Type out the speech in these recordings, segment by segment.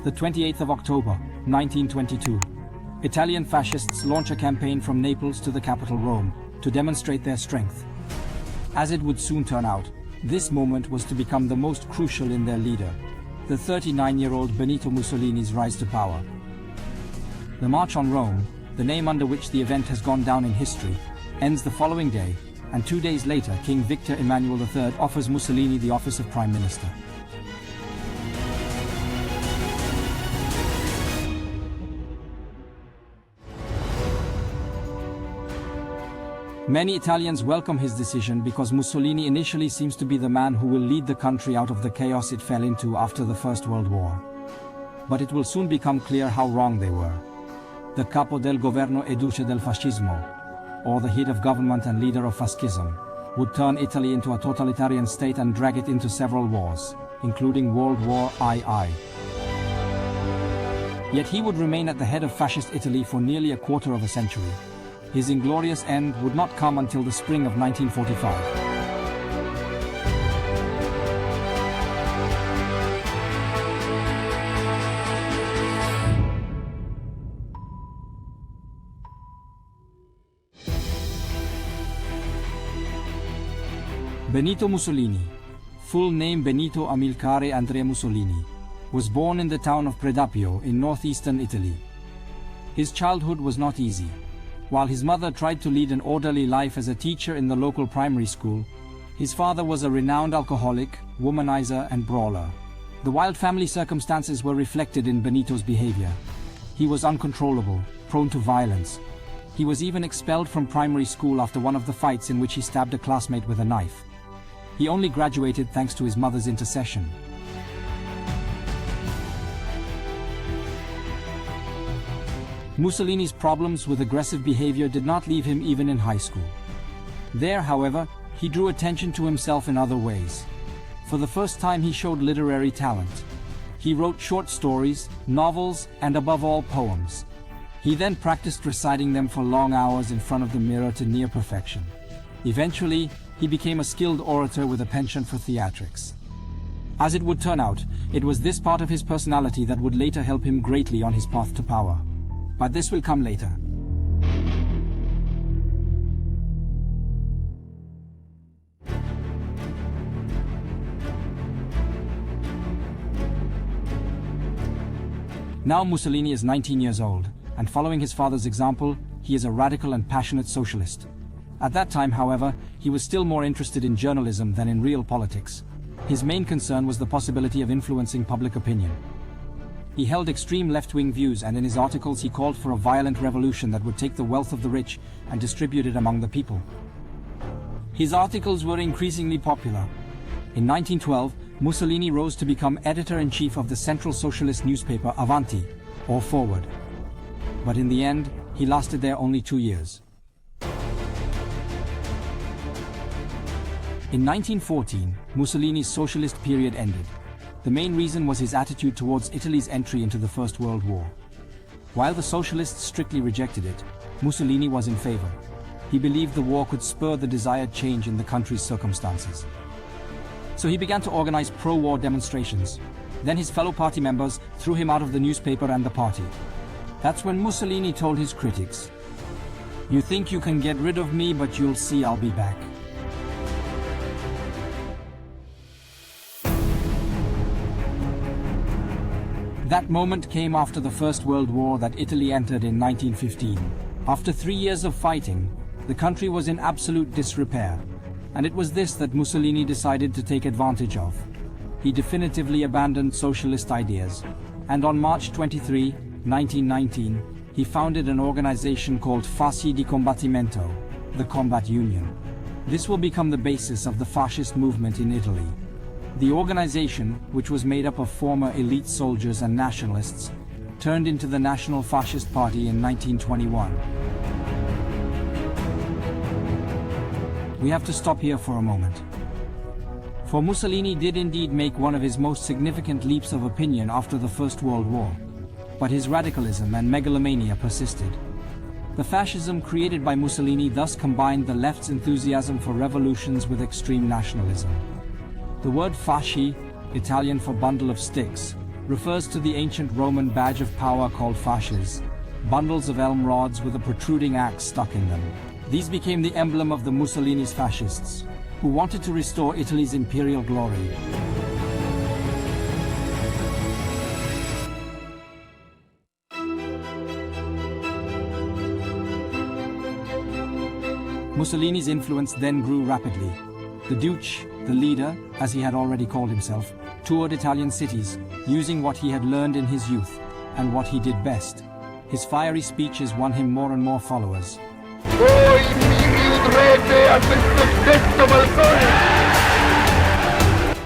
The 28th of October, 1922. Italian fascists launch a campaign from Naples to the capital Rome to demonstrate their strength. As it would soon turn out, this moment was to become the most crucial in their leader, the 39-year-old Benito Mussolini's rise to power. The March on Rome, the name under which the event has gone down in history, ends the following day, and 2 days later King Victor Emmanuel III offers Mussolini the office of Prime Minister. Many Italians welcome his decision because Mussolini initially seems to be the man who will lead the country out of the chaos it fell into after the First World War. But it will soon become clear how wrong they were. The capo del governo e duce del fascismo, or the head of government and leader of fascism, would turn Italy into a totalitarian state and drag it into several wars, including World War II. Yet he would remain at the head of fascist Italy for nearly a quarter of a century. His inglorious end would not come until the spring of 1945. Benito Mussolini, full name Benito Amilcare Andrea Mussolini, was born in the town of Predappio in northeastern Italy. His childhood was not easy. While his mother tried to lead an orderly life as a teacher in the local primary school, his father was a renowned alcoholic, womanizer, and brawler. The wild family circumstances were reflected in Benito's behavior. He was uncontrollable, prone to violence. He was even expelled from primary school after one of the fights in which he stabbed a classmate with a knife. He only graduated thanks to his mother's intercession. Mussolini's problems with aggressive behavior did not leave him even in high school. There, however, he drew attention to himself in other ways. For the first time he showed literary talent. He wrote short stories, novels, and above all poems. He then practiced reciting them for long hours in front of the mirror to near perfection. Eventually, he became a skilled orator with a penchant for theatrics. As it would turn out, it was this part of his personality that would later help him greatly on his path to power. But this will come later. Now Mussolini is 19 years old, and following his father's example, he is a radical and passionate socialist. At that time, however, he was still more interested in journalism than in real politics. His main concern was the possibility of influencing public opinion. He held extreme left-wing views, and in his articles he called for a violent revolution that would take the wealth of the rich and distribute it among the people. His articles were increasingly popular. In 1912, Mussolini rose to become editor-in-chief of the central socialist newspaper Avanti, or Forward. But in the end, he lasted there only 2 years. In 1914, Mussolini's socialist period ended. The main reason was his attitude towards Italy's entry into the First World War. While the socialists strictly rejected it, Mussolini was in favor. He believed the war could spur the desired change in the country's circumstances. So he began to organize pro-war demonstrations. Then his fellow party members threw him out of the newspaper and the party. That's when Mussolini told his critics, "You think you can get rid of me, but you'll see I'll be back." That moment came after the First World War that Italy entered in 1915. After 3 years of fighting, the country was in absolute disrepair, and it was this that Mussolini decided to take advantage of. He definitively abandoned socialist ideas, and on March 23, 1919, he founded an organization called Fasci di Combattimento, the Combat Union. This will become the basis of the fascist movement in Italy. The organization, which was made up of former elite soldiers and nationalists, turned into the National Fascist Party in 1921. We have to stop here for a moment. For Mussolini did indeed make one of his most significant leaps of opinion after the First World War, but his radicalism and megalomania persisted. The fascism created by Mussolini thus combined the left's enthusiasm for revolutions with extreme nationalism. The word fasci, Italian for bundle of sticks, refers to the ancient Roman badge of power called fasces, bundles of elm rods with a protruding axe stuck in them. These became the emblem of the Mussolini's fascists, who wanted to restore Italy's imperial glory. Mussolini's influence then grew rapidly. The Duce, the leader, as he had already called himself, toured Italian cities, using what he had learned in his youth, and what he did best. His fiery speeches won him more and more followers.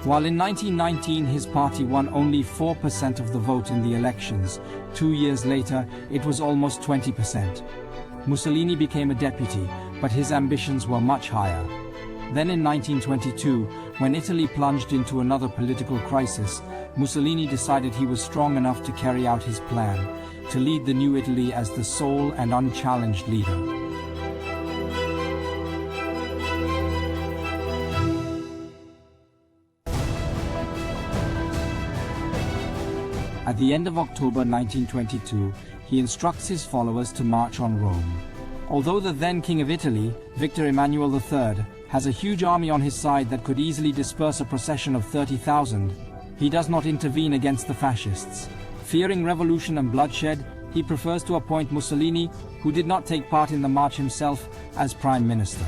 While in 1919 his party won only 4% of the vote in the elections, 2 years later it was almost 20%. Mussolini became a deputy, but his ambitions were much higher. Then in 1922, when Italy plunged into another political crisis, Mussolini decided he was strong enough to carry out his plan, to lead the new Italy as the sole and unchallenged leader. At the end of October 1922, he instructs his followers to march on Rome. Although the then King of Italy, Victor Emmanuel III, has a huge army on his side that could easily disperse a procession of 30,000, he does not intervene against the fascists. Fearing revolution and bloodshed, he prefers to appoint Mussolini, who did not take part in the march himself, as prime minister.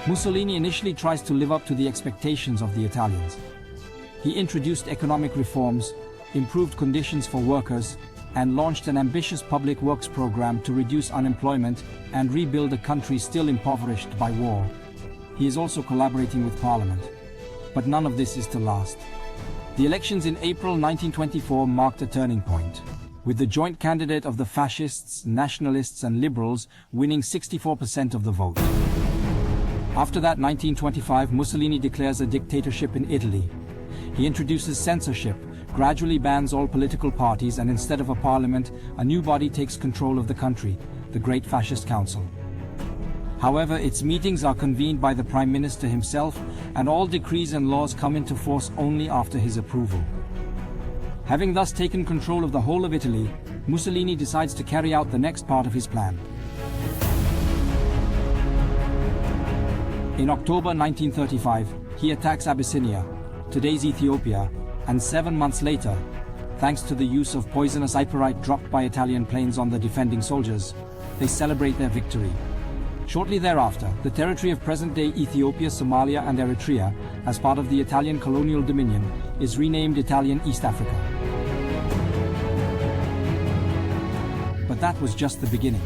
Mussolini initially tries to live up to the expectations of the Italians. He introduced economic reforms, improved conditions for workers, and launched an ambitious public works program to reduce unemployment and rebuild a country still impoverished by war. He is also collaborating with Parliament. But none of this is to last. The elections in April 1924 marked a turning point, with the joint candidate of the fascists, nationalists and liberals winning 64% of the vote. After that, 1925, Mussolini declares a dictatorship in Italy. He introduces censorship, gradually bans all political parties, and instead of a parliament, a new body takes control of the country, the Great Fascist Council. However, its meetings are convened by the Prime Minister himself, and all decrees and laws come into force only after his approval. Having thus taken control of the whole of Italy, Mussolini decides to carry out the next part of his plan. In October 1935, he attacks Abyssinia, today's Ethiopia, and 7 months later, thanks to the use of poisonous iperite dropped by Italian planes on the defending soldiers, they celebrate their victory. Shortly thereafter, the territory of present-day Ethiopia, Somalia and Eritrea, as part of the Italian colonial dominion, is renamed Italian East Africa. But that was just the beginning.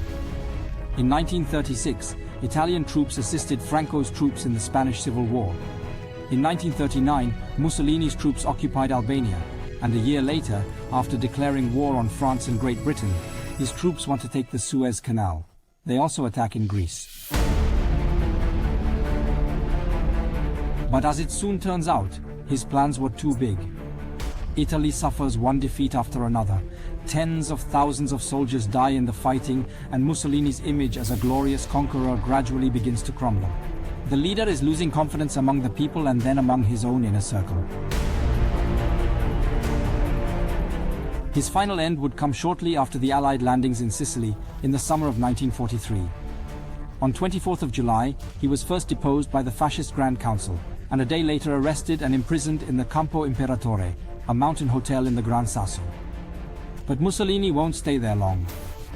In 1936, Italian troops assisted Franco's troops in the Spanish Civil War. In 1939, Mussolini's troops occupied Albania, and a year later, after declaring war on France and Great Britain, his troops want to take the Suez Canal. They also attack in Greece. But as it soon turns out, his plans were too big. Italy suffers one defeat after another. Tens of thousands of soldiers die in the fighting, and Mussolini's image as a glorious conqueror gradually begins to crumble. The leader is losing confidence among the people and then among his own inner circle. His final end would come shortly after the Allied landings in Sicily in the summer of 1943. On 24th of July, he was first deposed by the Fascist Grand Council, and a day later arrested and imprisoned in the Campo Imperatore, a mountain hotel in the Gran Sasso. But Mussolini won't stay there long.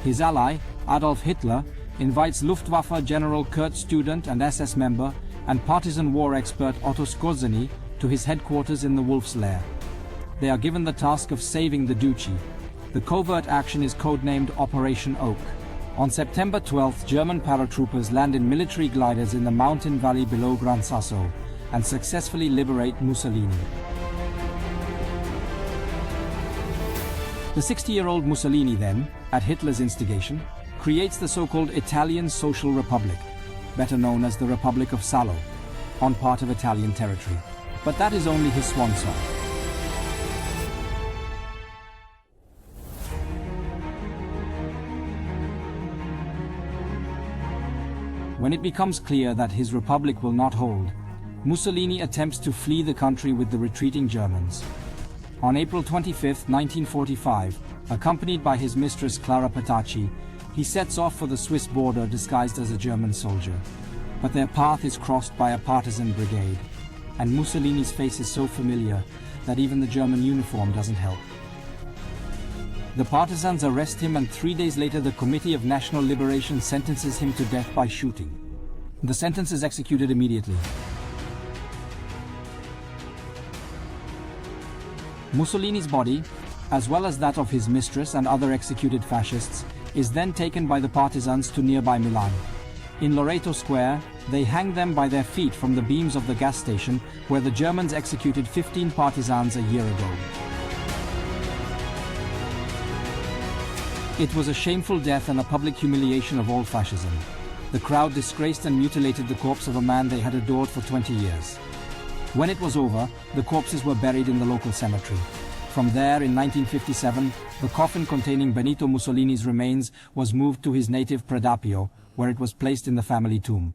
His ally, Adolf Hitler, invites Luftwaffe General Kurt Student and SS member and partisan war expert Otto Skorzeny to his headquarters in the Wolf's Lair. They are given the task of saving the Duchy. The covert action is codenamed Operation Oak. On September 12th, German paratroopers land in military gliders in the mountain valley below Gran Sasso and successfully liberate Mussolini. The 60-year-old Mussolini then, at Hitler's instigation, creates the so-called Italian Social Republic, better known as the Republic of Salo, on part of Italian territory. But that is only his swan song. When it becomes clear that his republic will not hold, Mussolini attempts to flee the country with the retreating Germans. On April 25, 1945, accompanied by his mistress Clara Petacci, he sets off for the Swiss border disguised as a German soldier. But their path is crossed by a partisan brigade, and Mussolini's face is so familiar that even the German uniform doesn't help. The partisans arrest him, and 3 days later the Committee of National Liberation sentences him to death by shooting. The sentence is executed immediately. Mussolini's body, as well as that of his mistress and other executed fascists, is then taken by the partisans to nearby Milan. In Loreto Square, they hang them by their feet from the beams of the gas station where the Germans executed 15 partisans a year ago. It was a shameful death and a public humiliation of all fascism. The crowd disgraced and mutilated the corpse of a man they had adored for 20 years. When it was over, the corpses were buried in the local cemetery. From there, in 1957, the coffin containing Benito Mussolini's remains was moved to his native Predapio, where it was placed in the family tomb.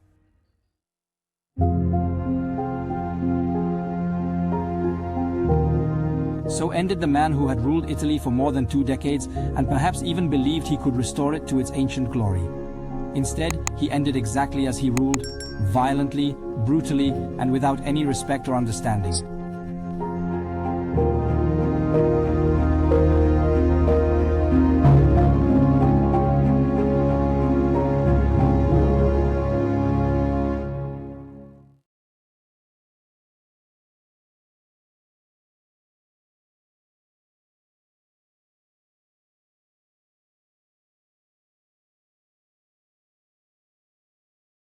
So ended the man who had ruled Italy for more than 2 decades and perhaps even believed he could restore it to its ancient glory. Instead, he ended exactly as he ruled, violently, brutally, and without any respect or understanding.